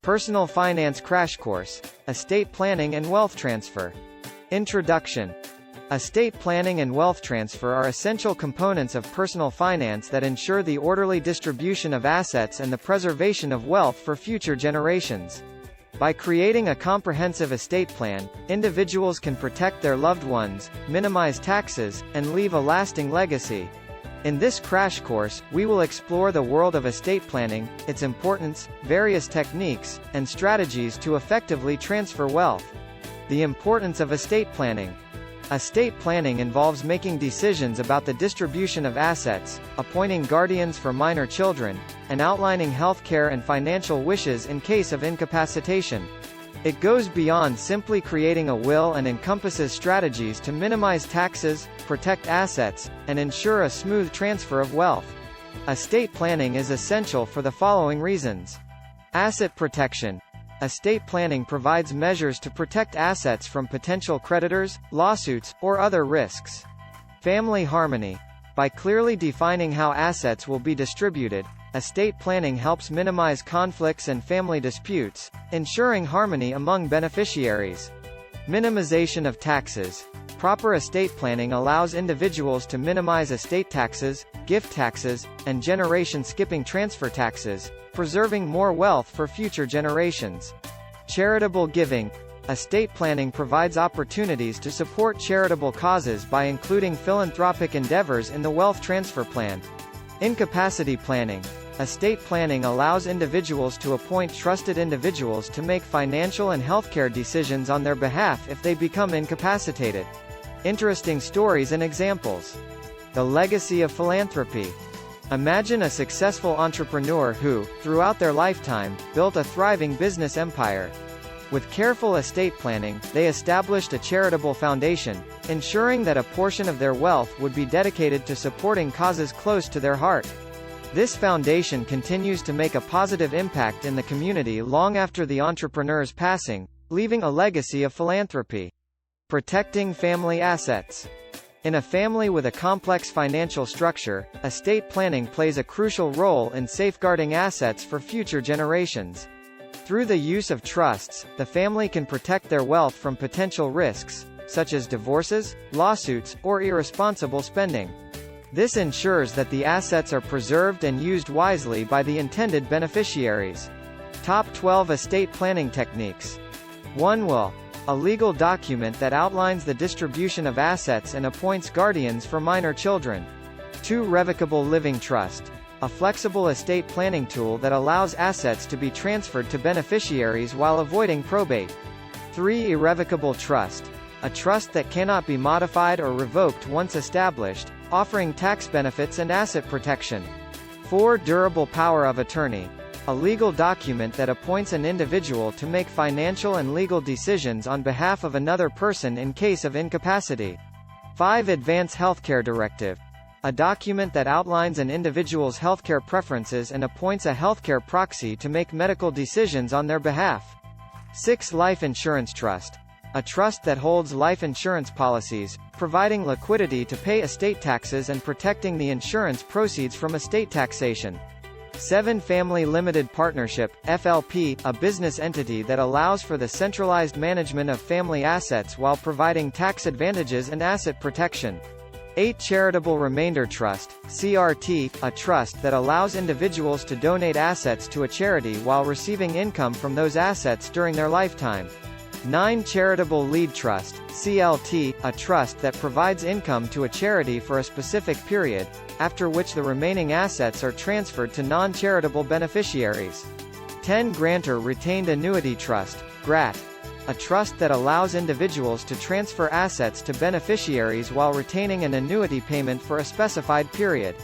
Personal Finance Crash Course, Estate Planning and Wealth Transfer. Introduction. Estate planning and wealth transfer are essential components of personal finance that ensure the orderly distribution of assets and the preservation of wealth for future generations. By creating a comprehensive estate plan, individuals can protect their loved ones, minimize taxes, and leave a lasting legacy. In this crash course, we will explore the world of estate planning, its importance, various techniques, and strategies to effectively transfer wealth. The importance of estate planning. Estate planning involves making decisions about the distribution of assets, appointing guardians for minor children, and outlining healthcare and financial wishes in case of incapacitation. It goes beyond simply creating a will and encompasses strategies to minimize taxes, protect assets, and ensure a smooth transfer of wealth. Estate planning is essential for the following reasons. Asset protection. Estate planning provides measures to protect assets from potential creditors, lawsuits, or other risks. Family harmony. By clearly defining how assets will be distributed, estate planning helps minimize conflicts and family disputes, ensuring harmony among beneficiaries. Minimization of taxes. Proper estate planning allows individuals to minimize estate taxes, gift taxes, and generation-skipping transfer taxes, preserving more wealth for future generations. Charitable giving. Estate planning provides opportunities to support charitable causes by including philanthropic endeavors in the wealth transfer plan. Incapacity planning. Estate planning allows individuals to appoint trusted individuals to make financial and healthcare decisions on their behalf if they become incapacitated. Interesting stories and examples. The legacy of philanthropy. Imagine a successful entrepreneur who, throughout their lifetime, built a thriving business empire. With careful estate planning, they established a charitable foundation, ensuring that a portion of their wealth would be dedicated to supporting causes close to their heart. This foundation continues to make a positive impact in the community long after the entrepreneur's passing, leaving a legacy of philanthropy. Protecting family assets. In a family with a complex financial structure, estate planning plays a crucial role in safeguarding assets for future generations. Through the use of trusts, the family can protect their wealth from potential risks, such as divorces, lawsuits, or irresponsible spending. This ensures that the assets are preserved and used wisely by the intended beneficiaries. Top 12 estate planning techniques. 1 Will. A legal document that outlines the distribution of assets and appoints guardians for minor children. 2 Revocable living trust. A flexible estate planning tool that allows assets to be transferred to beneficiaries while avoiding probate. 3 Irrevocable trust. A trust that cannot be modified or revoked once established, offering tax benefits and asset protection. 4 Durable power of attorney. A legal document that appoints an individual to make financial and legal decisions on behalf of another person in case of incapacity. 5 Advance healthcare directive. A document that outlines an individual's healthcare preferences and appoints a healthcare proxy to make medical decisions on their behalf. 6 Life insurance trust. A trust that holds life insurance policies, providing liquidity to pay estate taxes and protecting the insurance proceeds from estate taxation. 7 Family Limited Partnership, FLP, a business entity that allows for the centralized management of family assets while providing tax advantages and asset protection. 8 Charitable Remainder Trust, CRT, a trust that allows individuals to donate assets to a charity while receiving income from those assets during their lifetime. 9 Charitable Lead Trust, CLT, a trust that provides income to a charity for a specific period, after which the remaining assets are transferred to non-charitable beneficiaries. 10 Grantor Retained Annuity Trust, GRAT, a trust that allows individuals to transfer assets to beneficiaries while retaining an annuity payment for a specified period.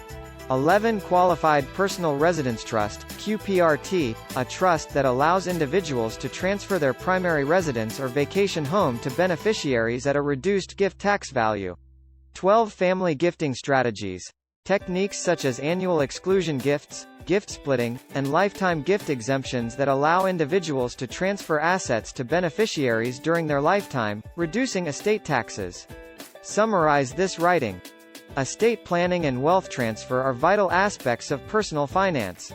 11 Qualified Personal Residence Trust, QPRT, a trust that allows individuals to transfer their primary residence or vacation home to beneficiaries at a reduced gift tax value. 12 Family Gifting Strategies. Techniques such as annual exclusion gifts, gift splitting, and lifetime gift exemptions that allow individuals to transfer assets to beneficiaries during their lifetime, reducing estate taxes. Summarize this writing. Estate planning and wealth transfer are vital aspects of personal finance.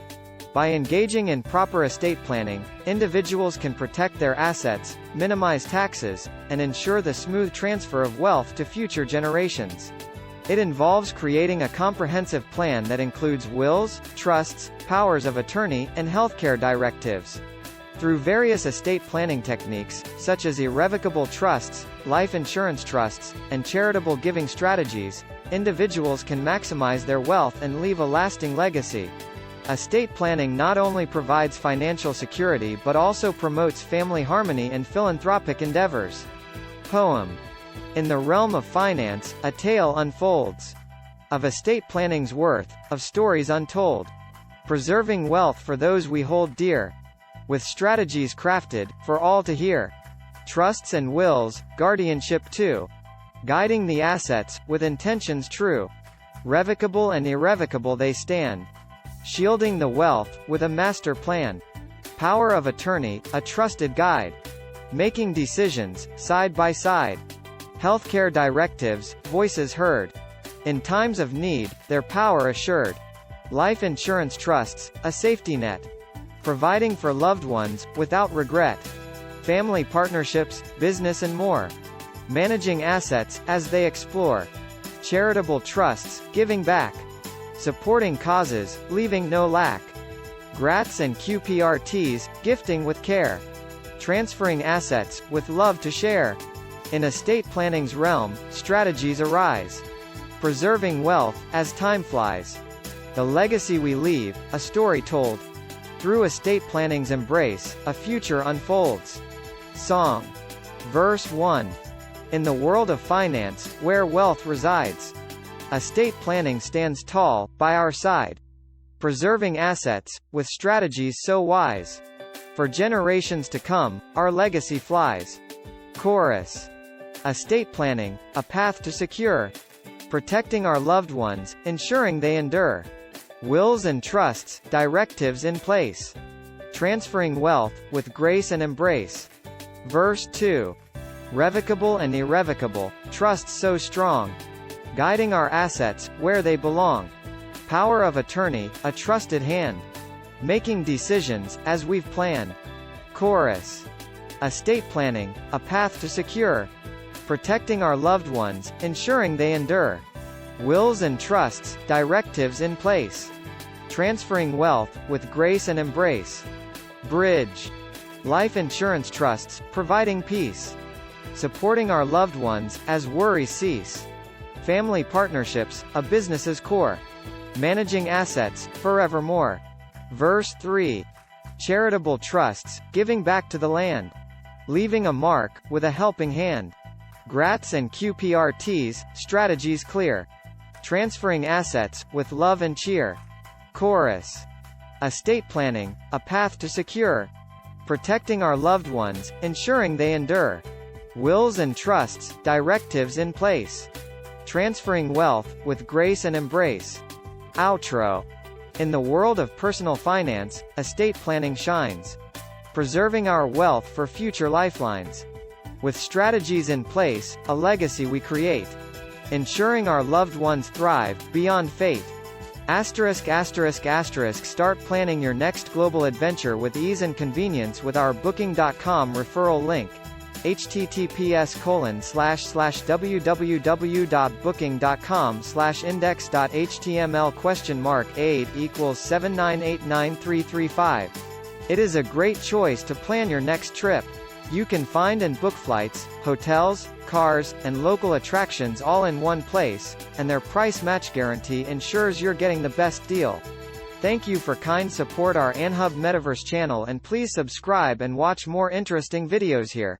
By engaging in proper estate planning, individuals can protect their assets, minimize taxes, and ensure the smooth transfer of wealth to future generations. It involves creating a comprehensive plan that includes wills, trusts, powers of attorney, and healthcare directives. Through various estate planning techniques, such as irrevocable trusts, life insurance trusts, and charitable giving strategies, individuals can maximize their wealth and leave a lasting legacy. Estate planning not only provides financial security but also promotes family harmony and philanthropic endeavors. Poem. In the realm of finance, a tale unfolds. Of estate planning's worth, of stories untold. Preserving wealth for those we hold dear. With strategies crafted, for all to hear. Trusts and wills, guardianship too. Guiding the assets, with intentions true. Revocable and irrevocable they stand. Shielding the wealth, with a master plan. Power of attorney, a trusted guide. Making decisions, side by side. Healthcare directives, voices heard. In times of need, their power assured. Life insurance trusts, a safety net. Providing for loved ones, without regret. Family partnerships, business and more. Managing assets, as they explore. Charitable trusts, giving back. Supporting causes, leaving no lack. Grats and QPRTs, gifting with care. Transferring assets, with love to share. In estate planning's realm, strategies arise. Preserving wealth, as time flies. The legacy we leave, a story told. Through estate planning's embrace, a future unfolds. Song. Verse 1. In the world of finance, where wealth resides, estate planning stands tall, by our side. Preserving assets, with strategies so wise. For generations to come, our legacy flies. Chorus. Estate planning, a path to secure. Protecting our loved ones, ensuring they endure. Wills and trusts, directives in place. Transferring wealth, with grace and embrace. Verse 2. Revocable and irrevocable, trusts so strong. Guiding our assets, where they belong. Power of attorney, a trusted hand. Making decisions, as we've planned. Chorus. Estate planning, a path to secure. Protecting our loved ones, ensuring they endure. Wills and trusts, directives in place. Transferring wealth, with grace and embrace. Bridge. Life insurance trusts, providing peace. Supporting our loved ones, as worries cease. Family partnerships, a business's core. Managing assets, forevermore. Verse 3. Charitable trusts, giving back to the land. Leaving a mark, with a helping hand. Grats and QPRTs, strategies clear. Transferring assets, with love and cheer. Chorus. Estate planning, a path to secure. Protecting our loved ones, ensuring they endure. Wills and trusts, directives in place. Transferring wealth, with grace and embrace. Outro. In the world of personal finance, estate planning shines. Preserving our wealth for future lifelines. With strategies in place, a legacy we create. Ensuring our loved ones thrive, beyond fate. Start planning your next global adventure with ease and convenience with our Booking.com referral link. https://www.booking.com/index.html $aid equals 7989335. It is a great choice to plan your next trip. You can find and book flights, hotels, cars, and local attractions all in one place, and their price match guarantee ensures you're getting the best deal. Thank you for kind support our AnHub Metaverse channel, and please subscribe and watch more interesting videos here.